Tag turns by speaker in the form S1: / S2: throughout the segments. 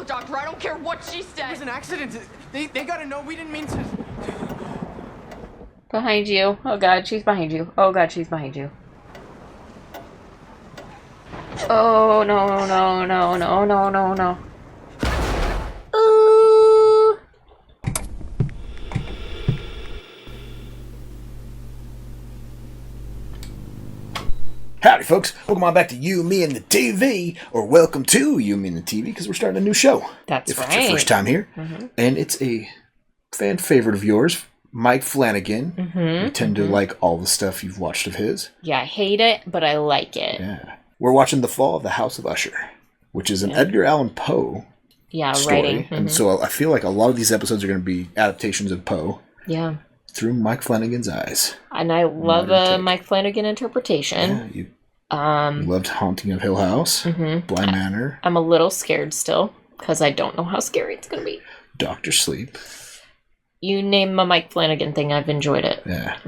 S1: Look, doctor, I don't care what she said.
S2: It was an accident. They gotta know we didn't mean to.
S3: Behind you. Oh god, she's behind you. Oh god, she's behind you. Oh no, no, no, no, no, no, no. Ooh.
S4: Howdy, folks. Welcome on back to You, Me, and the TV, or welcome to You, Me, and the TV, because we're starting a new show.
S3: That's
S4: if
S3: right.
S4: It's your first time here. Mm-hmm. And it's a fan favorite of yours, Mike Flanagan. Mm-hmm. We tend to like all the stuff you've watched of his.
S3: Yeah, I hate it, but I like it.
S4: Yeah. We're watching The Fall of the House of Usher, which is an Edgar Allen Poe story.
S3: Writing. Mm-hmm.
S4: And so I feel like a lot of these episodes are going to be adaptations of Poe.
S3: Yeah.
S4: Through Mike Flanagan's eyes.
S3: And I love a Mike Flanagan interpretation.
S4: Yeah, you loved Haunting of Hill House, Bly Manor.
S3: I'm a little scared still, because I don't know how scary it's going to be.
S4: Dr. Sleep.
S3: You name a Mike Flanagan thing, I've enjoyed it.
S4: Yeah.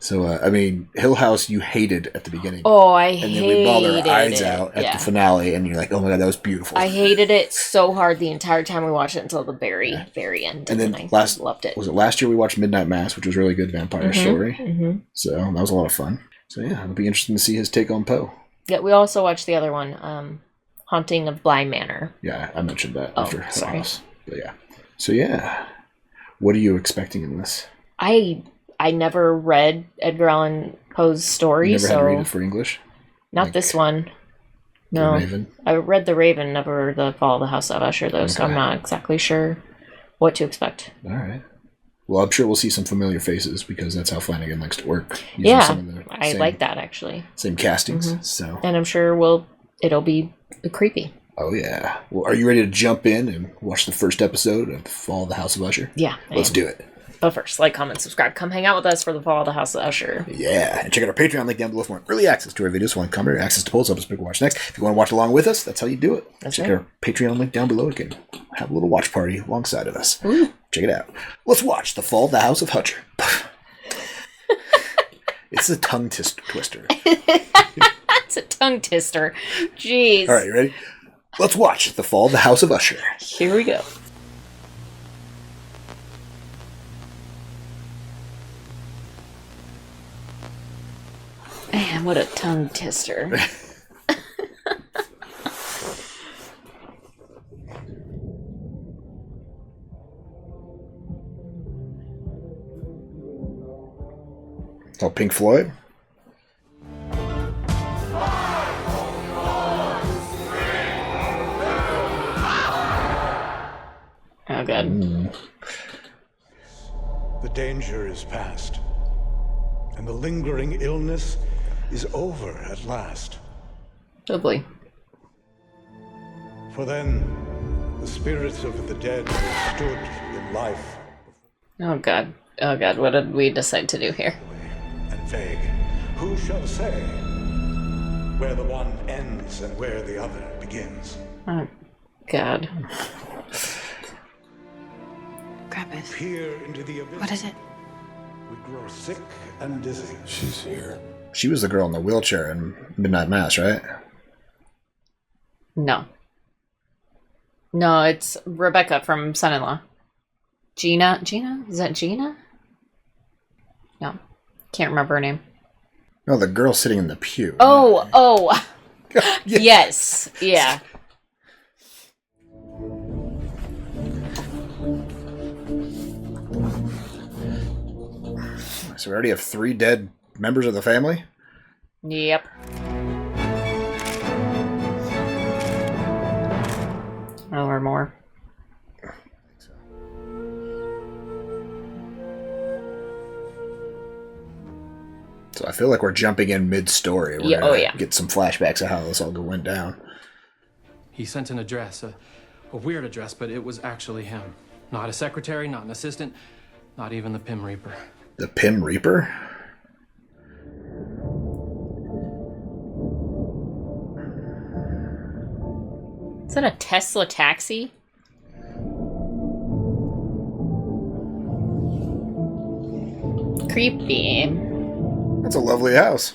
S4: So, I mean, Hill House you hated at the beginning.
S3: Oh, I hated it.
S4: And then we bawled our eyes out at the finale, and you're like, oh my god, that was beautiful.
S3: I hated it so hard the entire time we watched it until the very end.
S4: And then
S3: I loved it.
S4: Was it last year we watched Midnight Mass, which was a really good vampire story. Mm-hmm. So that was a lot of fun. So yeah, it'll be interesting to see his take on Poe.
S3: Yeah, we also watched the other one, Haunting of Bly Manor.
S4: Yeah, I mentioned that after Hill
S3: sorry.
S4: House. But yeah. So yeah, what are you expecting in this?
S3: I never read Edgar Allan Poe's story,
S4: You never had to read it for English?
S3: Not this one. No.
S4: The Raven?
S3: I read The Raven, never The Fall of the House of Usher, though, so I'm not exactly sure what to expect.
S4: All right. Well, I'm sure we'll see some familiar faces because that's how Flanagan likes to work.
S3: Yeah, I like that, actually.
S4: Same castings, so.
S3: And I'm sure it'll be creepy.
S4: Oh, yeah. Well, are you ready to jump in and watch the first episode of Fall of the House of Usher?
S3: Yeah.
S4: Let's do it.
S3: But first, like, comment, subscribe. Come hang out with us for the Fall of the House of Usher.
S4: Yeah. And check out our Patreon link down below for more early access to our videos, one comment, access to polls, episodes we can watch next. If you want to watch along with us, that's how you do it. Check out our Patreon link down below. You can have a little watch party alongside of us. Ooh. Check it out. Let's watch The Fall of the House of Usher. It's a tongue twister.
S3: It's a tongue twister. Jeez.
S4: All right, you ready? Let's watch The Fall of the House of Usher.
S3: Here we go. Man, what a tongue twister.
S4: Oh, Pink Floyd?
S3: Oh, God.
S5: The danger is past, and the lingering illness is over at last.
S3: Lovely.
S5: For then, the spirits of the dead who stood in life.
S3: Oh, God. Oh, God. What did we decide to do here?
S5: And vague. Who shall say where the one ends and where the other begins?
S3: Oh, God.
S6: Grab it.
S5: Peer into the abyss.
S6: What is it?
S5: We grow sick and dizzy.
S4: She's here. She was the girl in the wheelchair in Midnight Mass, right?
S3: No. No, it's Rebecca from Son-in-Law. Gina? Is that Gina? No. Can't remember her name.
S4: No, the girl sitting in the pew.
S3: Oh. Yes. Yeah.
S4: So we already have 3 dead members of the family?
S3: Yep. Oh, or more.
S4: So I feel like we're jumping in mid-story. We're gonna get some flashbacks of how this all went down.
S2: He sent an address, a weird address, but it was actually him. Not a secretary, not an assistant, not even the Pim Reaper.
S4: The Pim Reaper?
S3: Is that a Tesla taxi? Creepy.
S4: That's a lovely house.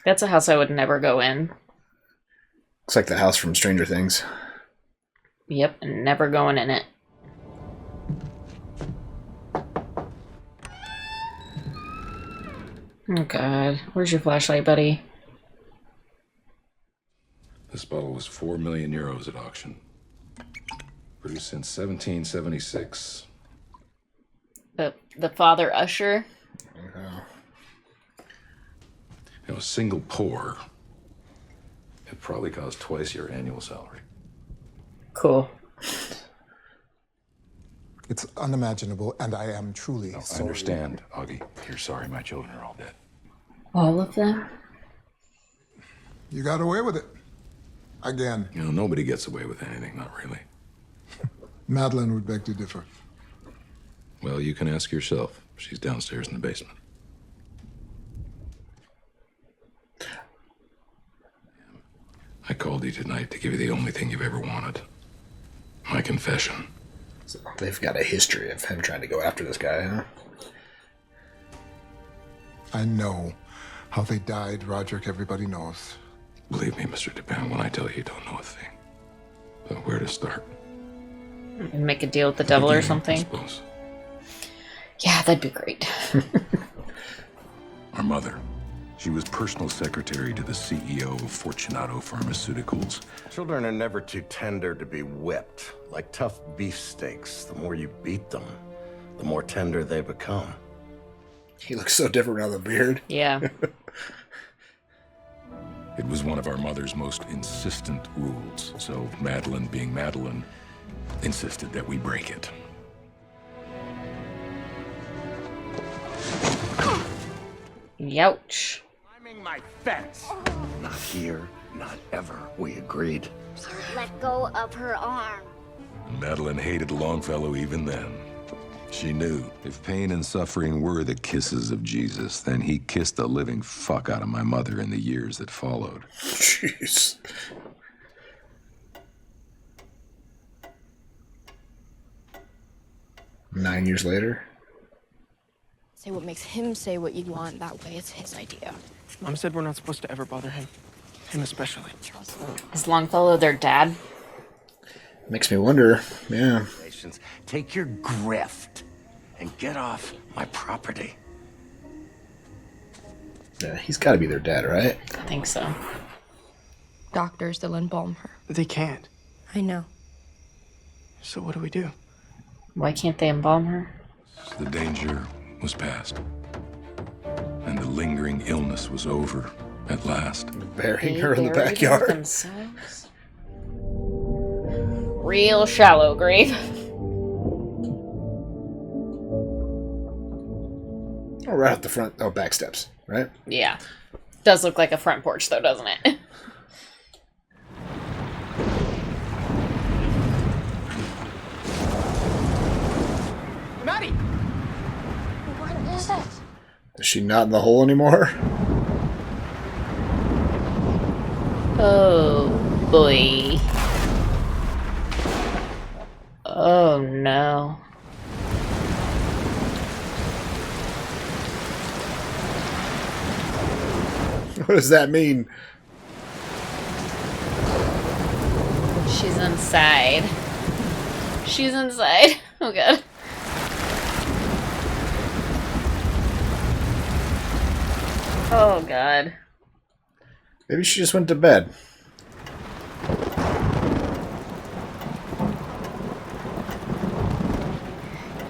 S3: That's a house I would never go in.
S4: Looks like the house from Stranger Things.
S3: Yep, never going in it. Oh god, where's your flashlight, buddy?
S1: This bottle was 4 million euros at auction. Produced since 1776.
S3: The Father Usher.
S1: It was single pour. It probably cost twice your annual salary.
S3: Cool.
S6: It's unimaginable, and I am truly
S1: No, I
S6: sorry.
S1: understand, Augie. You're sorry my children are all dead.
S3: All of them?
S6: You got away with it. Again.
S1: You know, nobody gets away with anything, not really.
S6: Madeline would beg to differ.
S1: Well, you can ask yourself. She's downstairs in the basement. I called you tonight to give you the only thing you've ever wanted. My confession.
S4: So they've got a history of him trying to go after this guy, huh?
S6: I know how they died, Roderick. Everybody knows.
S1: Believe me, Mr. Dupin, when I tell you don't know a thing. But where to start?
S3: And make a deal with the devil or
S1: Beginning, I
S3: something?
S1: suppose.
S3: Yeah, that'd be great.
S1: Our mother. She was personal secretary to the CEO of Fortunato Pharmaceuticals.
S7: Children are never too tender to be whipped. Like tough beefsteaks, the more you beat them, the more tender they become.
S4: He looks so different without the beard.
S3: Yeah.
S1: It was one of our mother's most insistent rules. So Madeline, being Madeline, insisted that we break it.
S3: Youch.
S7: Climbing my fence. Not here, not ever. We agreed.
S8: Let go of her arm.
S1: Madeline hated Longfellow even then. She knew if pain and suffering were the kisses of Jesus, then he kissed the living fuck out of my mother in the years that followed.
S4: Jeez. Nine years later.
S8: Say what makes him say what you want. That way it's his idea.
S9: Mom said we're not supposed to ever bother him. Him especially.
S3: Is Longfellow their dad?
S4: Makes me wonder. Yeah.
S7: Take your grift and get off my property.
S4: Yeah, he's got to be their dad, right?
S3: I think so.
S8: Doctors, they'll embalm her.
S9: They can't.
S8: I know.
S9: So what do we do?
S3: Why can't they embalm her?
S1: The danger was past. And the lingering illness was over at last.
S4: Burying
S3: They
S4: her in the
S3: buried her
S4: backyard.
S3: themselves? Real shallow grave.
S4: Oh, right at the front. Oh, back steps, right?
S3: Yeah. Does look like a front porch though, doesn't it?
S9: Maddie!
S8: What is it?
S4: Is she not in the hole anymore?
S3: Oh boy. Oh no.
S4: What does that mean?
S3: She's inside. She's inside. Oh god. Oh god.
S4: Maybe she just went to bed.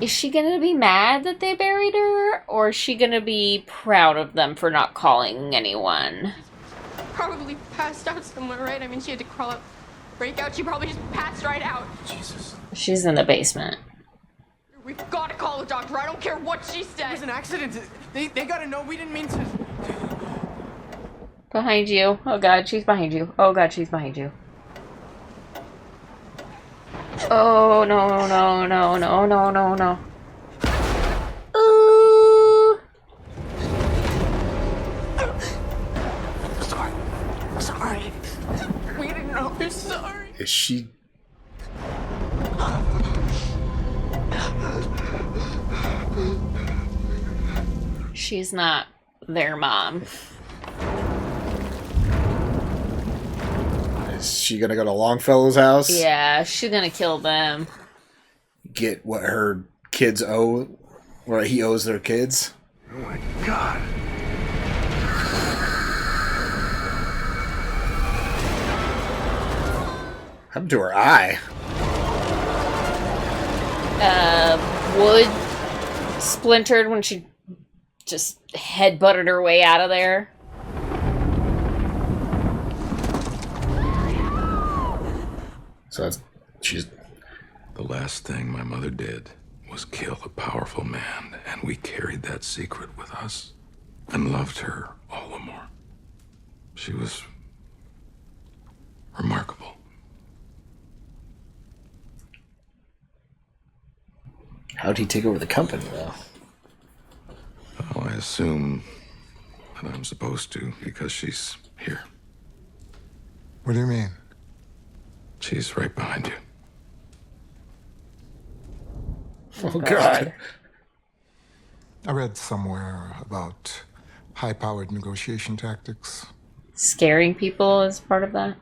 S3: Is she gonna be mad that they buried her? Or is she gonna be proud of them for not calling anyone?
S10: Probably passed out somewhere, right? I mean, she had to crawl up, break out. She probably just passed right out.
S9: Jesus.
S3: She's in the basement.
S10: We've got to call a doctor. I don't care what she
S9: It was
S10: says.
S9: an accident. They gotta know we didn't mean to.
S3: Behind you. Oh god, she's behind you. Oh god, she's behind you. Oh no, no, no, no, no, no, no. Ooh.
S10: Sorry. We didn't know. We're sorry.
S4: Is she...
S3: She's not their mom.
S4: Is she gonna go to Longfellow's house?
S3: Yeah, she's gonna kill them.
S4: Get what her kids owe, what he owes their kids.
S5: Oh my God.
S4: What happened to her eye?
S3: Wood splintered when she just headbutted her way out of there.
S4: So she's...
S1: The last thing my mother did was kill a powerful man, and we carried that secret with us and loved her all the more. She was remarkable.
S4: How'd he take over the company, though?
S1: Well, I assume that I'm supposed to because she's here.
S6: What do you mean?
S1: She's right behind you.
S4: Oh, God.
S6: I read somewhere about high-powered negotiation tactics.
S3: Scaring people is part of that.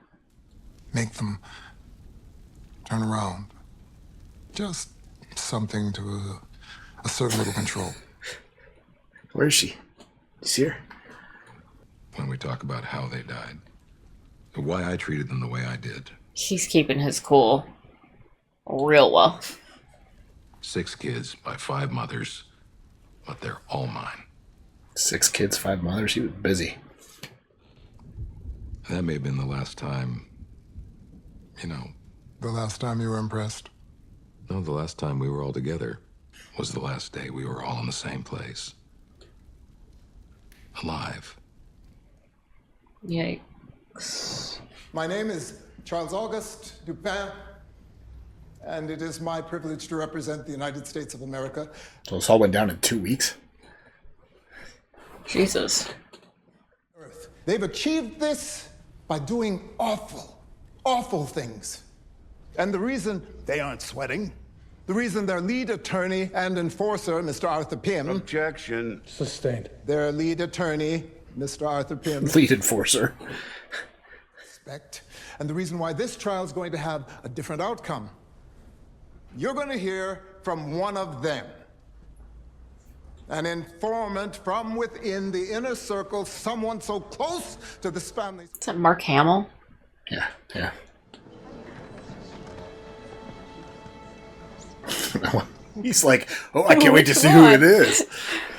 S6: Make them turn around. Just something to assert a little control.
S4: Where is she? You see her?
S1: When we talk about how they died, why I treated them the way I did.
S3: He's keeping his cool real well.
S1: 6 kids by 5 mothers, but they're all mine.
S4: 6 kids, 5 mothers. He was busy.
S1: That may have been the last time,
S6: The last time you were impressed?
S1: No, the last time we were all together was the last day we were all in the same place. Alive.
S3: Yikes.
S11: My name is Charles Auguste Dupin, and it is my privilege to represent the United States of America.
S4: So this all went down in 2 weeks?
S3: Jesus.
S11: Earth. They've achieved this by doing awful, awful things. And the reason they aren't sweating, the reason their lead attorney and enforcer, Mr. Arthur Pym...
S5: Objection.
S11: Sustained. Their lead attorney, Mr. Arthur Pym...
S4: Lead enforcer.
S11: ...respect. And the reason why this trial is going to have a different outcome. You're going to hear from one of them. An informant from within the inner circle, someone so close to this family...
S3: Is that Mark Hamill?
S4: Yeah. He's like, oh, I can't wait to see who it is.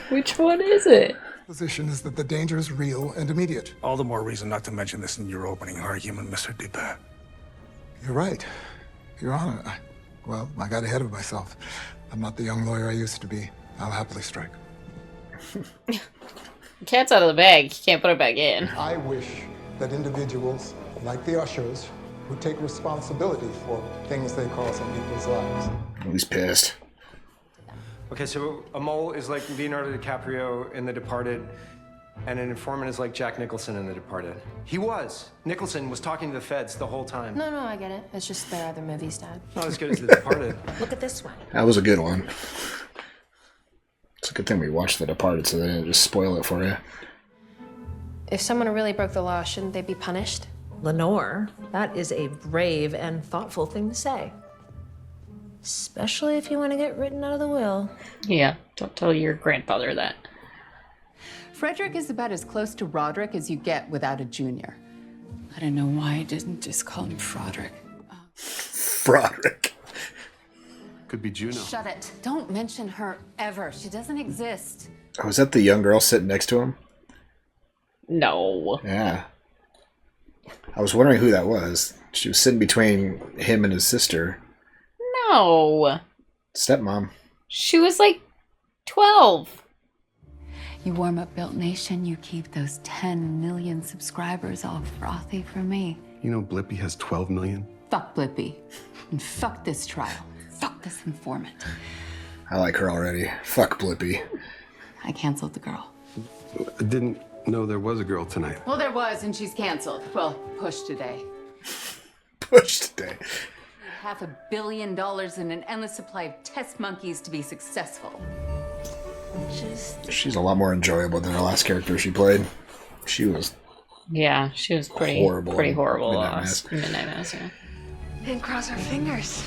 S3: Which one is it?
S11: Position is that the danger is real and immediate.
S12: All the more reason not to mention this in your opening argument, Mr. Dupin.
S11: You're right, Your Honor. I got ahead of myself. I'm not the young lawyer I used to be. I'll happily strike.
S3: The cat's out of the bag. You can't put it back in.
S11: I wish that individuals like the Ushers would take responsibility for things they cause in people's lives.
S4: He's pissed.
S2: Okay, so a mole is like Leonardo DiCaprio in The Departed, and an informant is like Jack Nicholson in The Departed. Nicholson was talking to the feds the whole time.
S8: No, I get it. It's just there are other movies, Dad.
S2: Not as good as The Departed.
S8: Look at this one.
S4: That was a good one. It's a good thing we watched The Departed so they didn't just spoil it for you.
S8: If someone really broke the law, shouldn't they be punished?
S13: Lenore, that is a brave and thoughtful thing to say. Especially if you want to get written out of the will.
S3: Yeah, don't tell your grandfather that.
S14: Frederick is about as close to Roderick as you get without a junior. I don't know why I didn't just call him Froderick.
S4: Froderick.
S12: Could be Juno.
S14: Shut it. Don't mention her ever. She doesn't exist.
S4: Oh, was that the young girl sitting next to him?
S3: No.
S4: Yeah. I was wondering who that was. She was sitting between him and his sister.
S3: No.
S4: Stepmom.
S3: She was like 12.
S14: You warm up Built Nation, you keep those 10 million subscribers all frothy for me.
S12: You know Blippi has 12 million?
S14: Fuck Blippi. And fuck this trial. Fuck this informant.
S4: I like her already. Fuck Blippi.
S14: I canceled the girl.
S12: I didn't know there was a girl tonight.
S14: Well, there was, and she's canceled. Well, pushed today.
S4: Pushed today.
S14: $500 million in an endless supply of test monkeys to be successful.
S4: She's a lot more enjoyable than her last character she played. She was
S3: Yeah, she was pretty
S4: Horrible.
S3: Pretty horrible.
S4: Midnight Mass.
S3: Midnight Mass, yeah.
S10: And cross our fingers.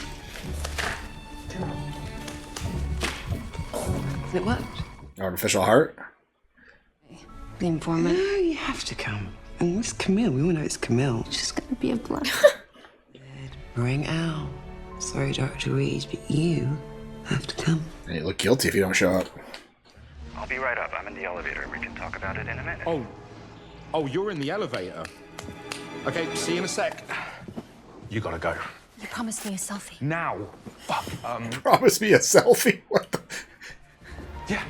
S15: It worked.
S4: Artificial heart.
S15: The informant. No, you have to come. And it's Camille. We all know it's Camille.
S10: It's just gonna be a blood.
S15: Bring Al. Sorry, Dr. Reed, but you have to come.
S4: And you look guilty if you don't show up.
S16: I'll be right up. I'm in the elevator. We can talk about it in a minute.
S17: Oh, you're in the elevator. Okay, see you in a sec. You gotta go.
S8: You promised me a selfie.
S17: Now. Fuck.
S4: Promise me a selfie? What the?
S12: Yeah.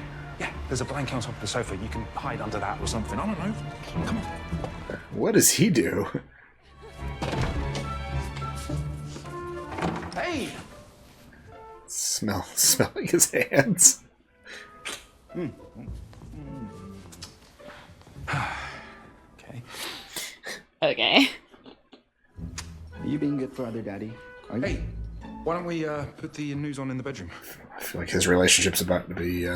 S12: There's a blanket on top of the sofa. You can hide under that or something. I don't know. Come on.
S4: What does he do?
S17: Hey!
S4: Smelling his hands.
S12: Okay.
S3: Okay.
S18: Are you being good for other daddy?
S12: Hey, why don't we put the news on in the bedroom?
S4: I feel like his relationship's about to be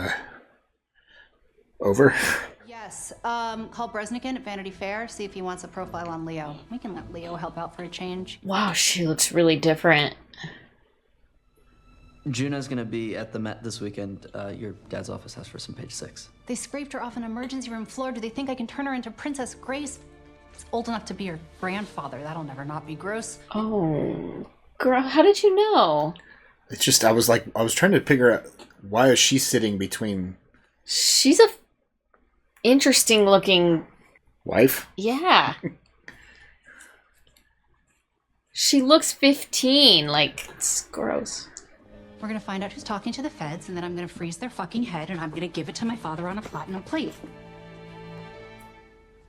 S4: over.
S19: Yes. Call Bresnikan at Vanity Fair. See if he wants a profile on Leo. We can let Leo help out for a change.
S3: Wow, she looks really different.
S18: Juno's gonna be at the Met this weekend. Your dad's office has for some page 6.
S19: They scraped her off an emergency room floor. Do they think I can turn her into Princess Grace? It's old enough to be her grandfather. That'll never not be gross.
S3: Oh, girl, how did you know?
S4: It's just, I was trying to figure out, why is she sitting between...
S3: She's a interesting looking...
S4: Wife?
S3: Yeah. She looks 15, like, it's gross.
S19: We're gonna find out who's talking to the feds, and then I'm gonna freeze their fucking head, and I'm gonna give it to my father on a platinum plate.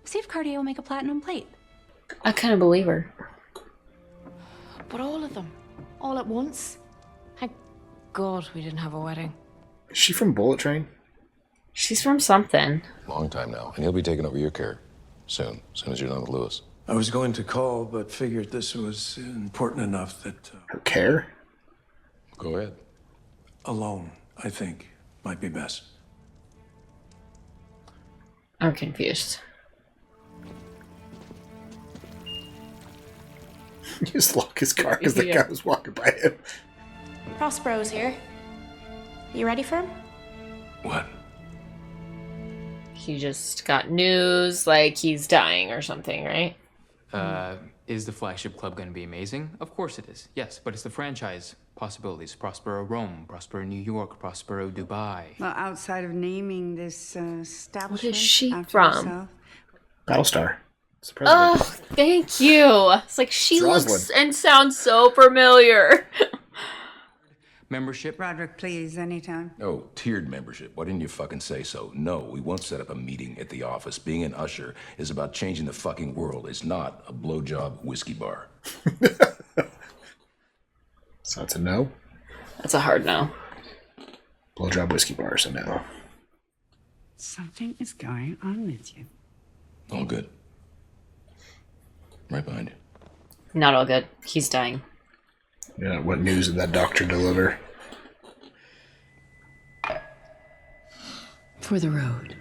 S19: See if Cartier will make a platinum plate.
S3: I kind of believe her.
S8: But all of them, all at once. Thank God we didn't have a wedding.
S4: Is she from Bullet Train?
S3: She's from something.
S1: Long time now, and he'll be taking over your care soon as you're done with Lewis.
S20: I was going to call, but figured this was important enough that...
S4: Her care?
S1: Go ahead.
S20: Alone, I think, might be best.
S3: I'm confused.
S4: He just locked his car because the guy was walking by him.
S8: Prospero's here. You ready for him?
S20: What?
S3: He just got news, like he's dying or something, right?
S21: Is the flagship club going to be amazing? Of course it is. Yes, but it's the franchise possibilities. Prospero Rome, Prospero New York, Prospero Dubai.
S22: Well, outside of naming this establishment,
S3: What is she
S22: after
S3: from?
S22: herself,
S4: Battlestar.
S3: Oh, thank you. It's like she
S4: It's
S3: looks
S4: Rosalind.
S3: and sounds so familiar.
S21: Membership?
S22: Roderick, please, anytime.
S1: Oh, tiered membership. Why didn't you fucking say so? No, we won't set up a meeting at the office. Being an usher is about changing the fucking world. It's not a blowjob whiskey bar.
S4: So that's a no?
S3: That's a hard no.
S4: Blowjob whiskey bar, so no.
S22: Something is going on with you.
S1: All good. Right behind you.
S3: Not all good. He's dying.
S4: Yeah, what news did that doctor deliver?
S15: For the road.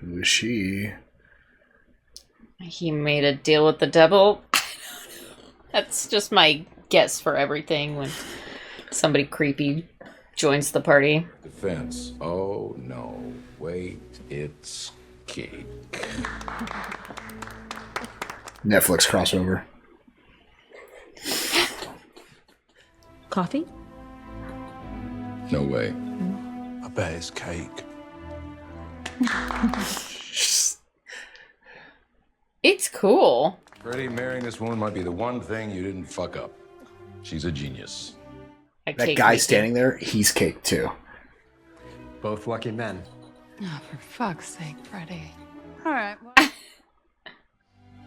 S4: Who is she?
S3: He made a deal with the devil. That's just my guess for everything when somebody creepy joins the party.
S1: Defense. Oh, no. Wait, it's cake.
S4: Netflix crossover.
S19: Coffee?
S1: No way.
S20: I bet it's cake.
S3: It's cool.
S1: Freddie, marrying this woman might be the one thing you didn't fuck up. She's a genius.
S4: That guy standing there, he's cake too.
S2: Both lucky men.
S14: Oh, for fuck's sake, Freddie.
S22: All right. Well,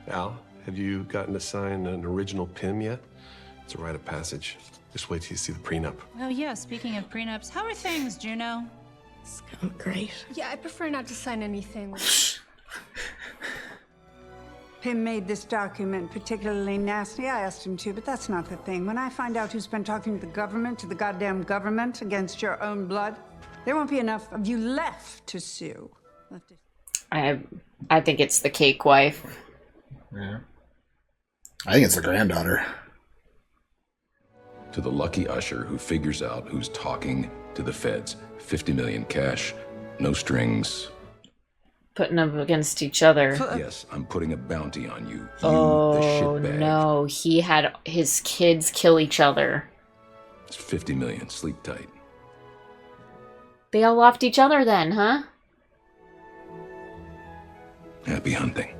S23: Al, have you gotten to sign an original PIM yet? It's a rite of passage. Just wait till you see the prenup.
S19: Oh, yeah, speaking of prenups, how are things, Juno?
S15: It's going great.
S10: Yeah, I prefer not to sign anything.
S22: Pim made this document particularly nasty. I asked him to, but that's not the thing. When I find out who's been talking to the goddamn government against your own blood, there won't be enough of you left to sue.
S3: I think it's the cake wife.
S4: Yeah. I think it's the granddaughter.
S1: To the lucky usher who figures out who's talking to the feds. 50 million cash, no strings.
S3: Putting them against each other.
S1: Yes, I'm putting a bounty on you. You,
S3: Oh,
S1: the shitbag.
S3: no. He had his kids kill each other.
S1: It's 50 million. Sleep tight.
S3: They all offed each other then, huh?
S1: Happy hunting.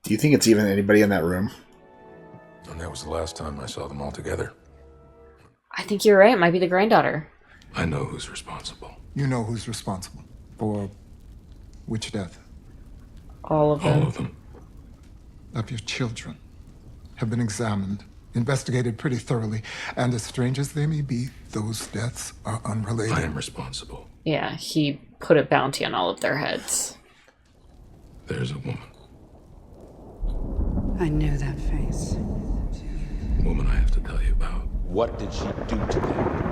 S4: Do you think it's even anybody in that room?
S1: And that was the last time I saw them all together.
S3: I think you're right. It might be the granddaughter.
S1: I know who's responsible.
S11: You know who's responsible for which death?
S3: All of them.
S1: All of them.
S11: Of your children have been examined, investigated pretty thoroughly, and as strange as they may be, those deaths are unrelated.
S1: I am responsible.
S3: Yeah, he put a bounty on all of their heads.
S1: There's a woman.
S22: I knew that face.
S1: Woman I have to tell you about.
S6: What did she do to them?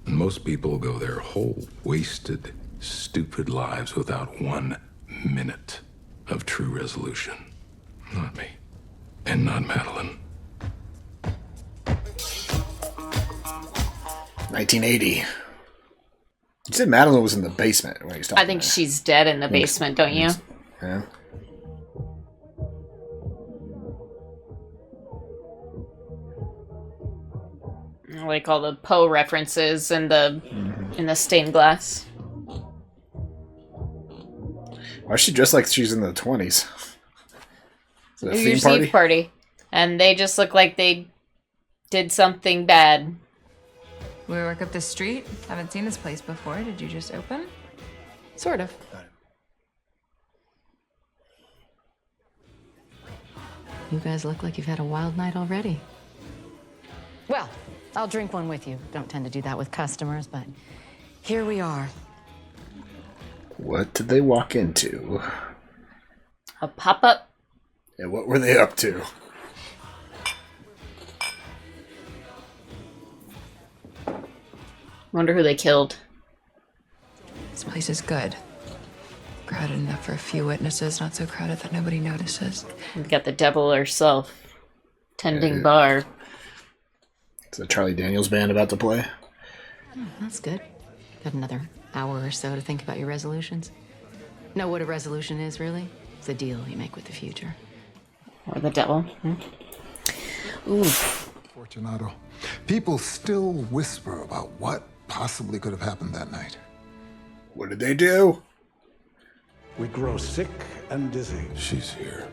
S1: Most people go their whole wasted, stupid lives without 1 minute of true resolution. Not me. And not Madeline.
S4: 1980. You said Madeline was in the basement when he's talking.
S3: I think she's dead in the basement, don't you?
S4: Yeah.
S3: Like all the Poe references in the stained glass.
S4: Why is she dressed like she's in the 20s? Is it a
S3: New
S4: theme
S3: Year's
S4: party?
S3: Eve party. And they just look like they did something bad.
S7: We work up the street. Haven't seen this place before. Did you just open? Sort of.
S8: You guys look like you've had a wild night already. Well, I'll drink one with you. Don't tend to do that with customers, but here we are.
S4: What did they walk into?
S3: A pop-up?
S4: And what were they up to?
S3: Wonder who they killed.
S7: This place is good. Crowded enough for a few witnesses, not so crowded that nobody notices.
S3: We've got the devil herself. Tending bar.
S4: Is the Charlie Daniels band about to play?
S8: That's good. Got another hour or so to think about your resolutions. Know what a resolution is, really? It's a deal you make with the future.
S3: Or the devil. Ooh.
S11: Fortunato, people still whisper about what possibly could have happened that night.
S4: What did they do?
S5: We grow sick and dizzy.
S1: She's here.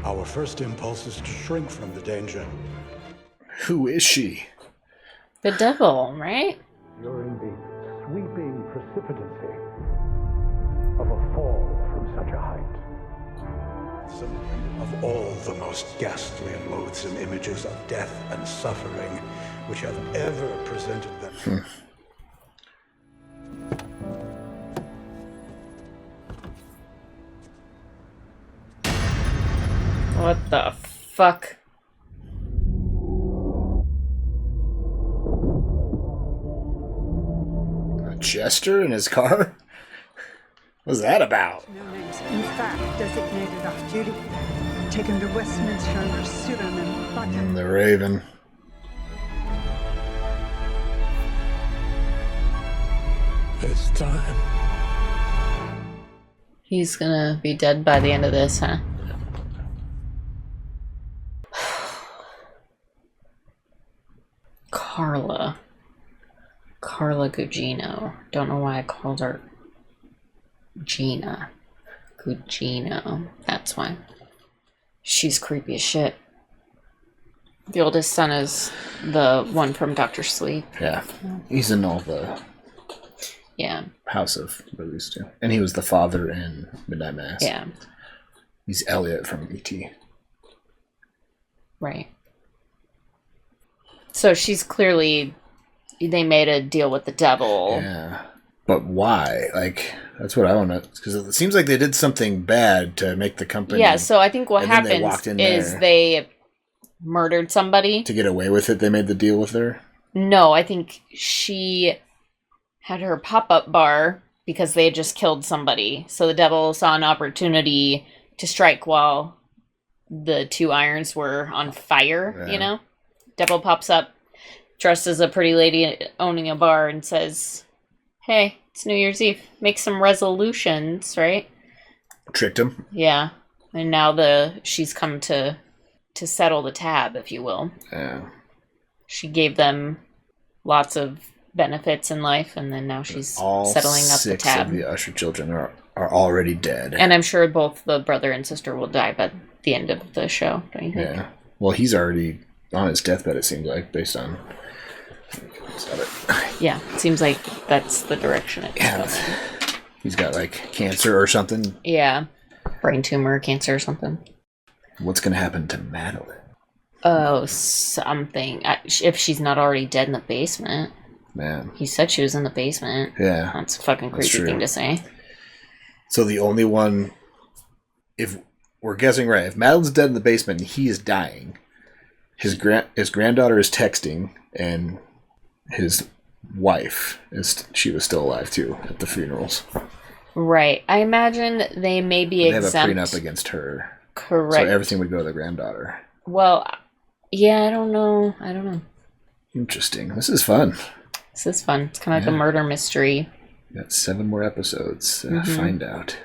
S5: Our first impulse is to shrink from the danger.
S4: Who is she?
S3: The devil, right?
S5: You're in the sweeping precipitancy of a fall from such a height. Some of all the most ghastly and loathsome images of death and suffering which have ever presented them.
S3: What the fuck?
S4: A jester in his car? What's that about?
S22: No names, in fact, designated off duty. Taken to Westminster under pseudonym Butter.
S4: The Raven.
S5: It's time.
S3: He's gonna be dead by the end of this, huh? Carla Gugino. Don't know why I called her Gina. Gugino. That's why. She's creepy as shit. The oldest son is the one from Dr. Sleep.
S4: Yeah. He's in all the House of movies too. And he was the father in Midnight Mass.
S3: Yeah.
S4: He's Elliot from E.T.
S3: Right. So she's clearly... They made a deal with the devil.
S4: Yeah. But why? Like, that's what I want to... Because it seems like they did something bad to make the company...
S3: Yeah, so I think what
S4: and then they
S3: happens
S4: walked in
S3: is
S4: there.
S3: they murdered somebody.
S4: To get away with it, they made the deal with her?
S3: No, I think she had her pop-up bar because they had just killed somebody. So the devil saw an opportunity to strike while the two irons were on fire, you know? Devil pops up, dressed as a pretty lady owning a bar, and says, hey, it's New Year's Eve. Make some resolutions, right?
S4: Tricked him?
S3: Yeah. And now she's come to settle the tab, if you will.
S4: Yeah.
S3: She gave them lots of benefits in life, and then now she's
S4: All
S3: settling up the tab.
S4: All 6 of the Usher children are already dead.
S3: And I'm sure both the brother and sister will die by the end of the show, don't you think?
S4: Yeah. Well, he's already on his deathbed, it seems like, based on...
S3: Yeah, it seems like that's the direction it's going.
S4: He's got, like, cancer or something.
S3: Yeah. Brain tumor, cancer or something.
S4: What's going to happen to Madeline?
S3: Oh, something. If she's not already dead in the basement.
S4: Man.
S3: He said she was in the basement.
S4: Yeah.
S3: That's a fucking creepy thing to say.
S4: So the only one... If we're guessing right, if Madeline's dead in the basement and he is dying, his granddaughter is texting, and his wife, she was still alive too at the funerals.
S3: Right. I imagine they may be exempt.
S4: They have a prenup against her.
S3: Correct.
S4: So everything would go to the granddaughter.
S3: Well, yeah, I don't know.
S4: Interesting. This is fun.
S3: This is fun. It's kind of like a murder mystery.
S4: Got 7 more episodes to find out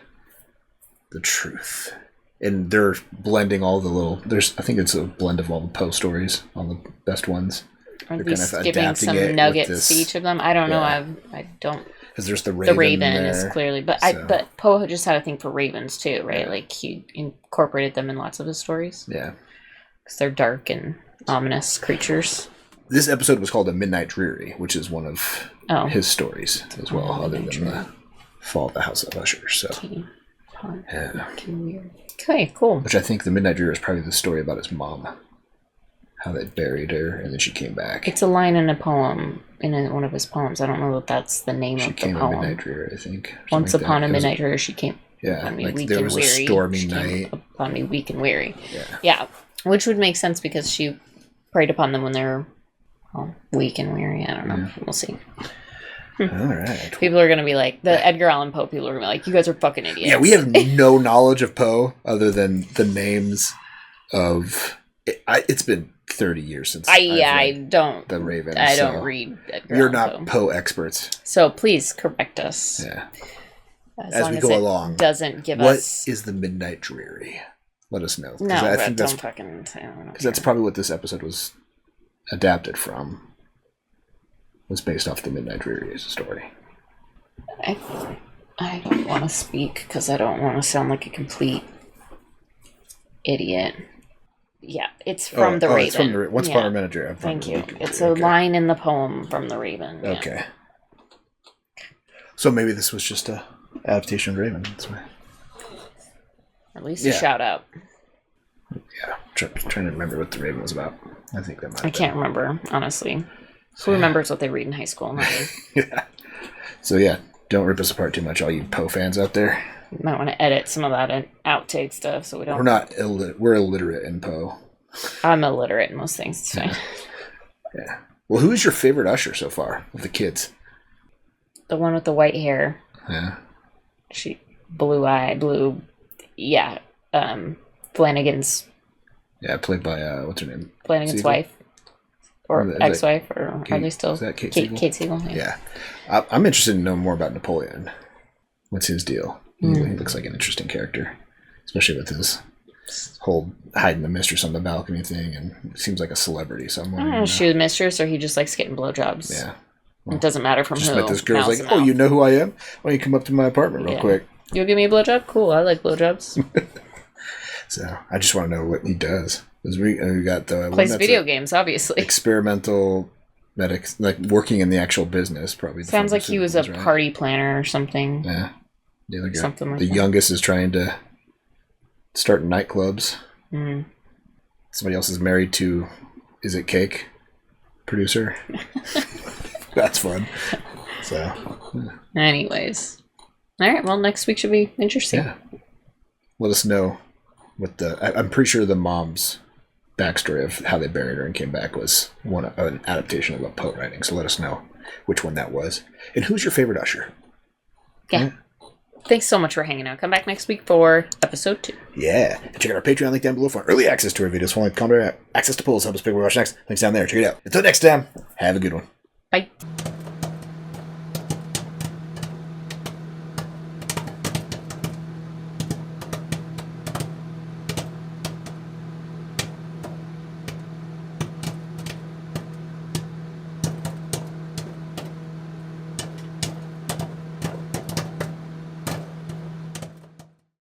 S4: the truth. And they're blending all the little... I think it's a blend of all the Poe stories, all the best ones.
S3: Are
S4: they're
S3: these
S4: kind of
S3: giving
S4: adapting
S3: some
S4: it
S3: nuggets
S4: with
S3: to each of them? I don't know. I don't...
S4: Because there's the
S3: The
S4: Raven
S3: Raven
S4: there,
S3: is clearly... But
S4: so.
S3: but Poe just had a thing for ravens too, right? Yeah. Like, he incorporated them in lots of his stories.
S4: Yeah.
S3: Because they're dark and ominous creatures.
S4: This episode was called A Midnight Dreary, which is one of his stories as well, other than the Fall of the House of Usher. So,
S3: Okay, cool.
S4: Which I think The Midnight Dreary is probably the story about his mom. How they buried her, and then she came back.
S3: It's a line in a poem, in one of his poems. I don't know if that's the name of the poem.
S4: She came a Midnight Dreary, I think.
S3: Once upon a midnight dreary, she came upon me weak
S4: there
S3: and
S4: was
S3: weary.
S4: A stormy
S3: she
S4: night.
S3: Came upon me weak and weary.
S4: Yeah.
S3: Yeah, which would make sense because she preyed upon them when they were weak and weary. I don't know. Yeah. We'll see.
S4: All right.
S3: People are going to be like, the Edgar Allan Poe people are going to be like, you guys are fucking idiots.
S4: Yeah, we have no knowledge of Poe other than the names of... It's been 30 years since
S3: I don't...
S4: The Raven.
S3: I don't read Edgar
S4: We're
S3: Allan
S4: not Poe experts.
S3: So please correct us.
S4: Yeah.
S3: As we go along. Doesn't give us...
S4: What is the Midnight Dreary? Let us know.
S3: No, I think don't fucking say.
S4: Because that's probably what this episode was adapted from. Was based off the Midnight Dreary as a story.
S3: I don't want to speak because I don't want to sound like a complete idiot. Yeah, it's from the Raven.
S4: It's from the Once Upon a Midnight Dreary.
S3: Thank you. It's a line in the poem from the Raven. Yeah.
S4: Okay. So maybe this was just a adaptation of Raven. That's why.
S3: At least a shout out.
S4: Yeah, trying to remember what the Raven was about. I think that might.
S3: I can't remember, honestly. Who remembers what they read in high school?
S4: Yeah. So yeah, don't rip us apart too much, all you Poe fans out there.
S3: You might want to edit some of that and outtake stuff so we don't.
S4: We're not we're illiterate in Poe.
S3: I'm illiterate in most things. It's fine.
S4: Yeah. Well, who is your favorite Usher so far of the kids?
S3: The one with the white hair.
S4: Yeah.
S3: Blue. Yeah. Flanagan's.
S4: Yeah, played by what's her name?
S3: Flanagan's
S4: Siegel?
S3: wife. Or ex-wife, or are they still?
S4: Is that Kate
S3: Siegel?
S4: Siegel?
S3: Kate Siegel,
S4: yeah. I'm interested in knowing more about Napoleon. What's his deal? He looks like an interesting character, especially with his whole hiding the mistress on the balcony thing, and he seems like a celebrity. So I'm wondering,
S3: I don't know if she was mistress or he just likes getting blowjobs.
S4: Yeah.
S3: Well, it doesn't matter from
S4: just
S3: who.
S4: Met this girl's like, oh, you know who I am? Why don't you come up to my apartment real quick?
S3: You'll give me a blowjob? Cool, I like blowjobs.
S4: So I just want to know what he does. Because we got the
S3: plays video games, obviously.
S4: Experimental medic, like working in the actual business, probably.
S3: Sounds like he was a party planner or something.
S4: Yeah. The other guy,
S3: something like
S4: the
S3: that.
S4: youngest is trying to start nightclubs.
S3: Mm.
S4: Somebody else is married to, is it Cake? Producer. That's fun. So,
S3: anyways. All right, well, next week should be interesting.
S4: Yeah. Let us know what I'm pretty sure the mom's backstory of how they buried her and came back was an adaptation of a Poe writing. So let us know which one that was. And who's your favorite Usher?
S3: Yeah. Thanks so much for hanging out. Come back next week for episode 2.
S4: Yeah. And check out our Patreon link down below for early access to our videos, full-length commentary, access to polls, help us pick what we watch next. Links down there. Check it out. Until next time, have a good one.
S3: Bye.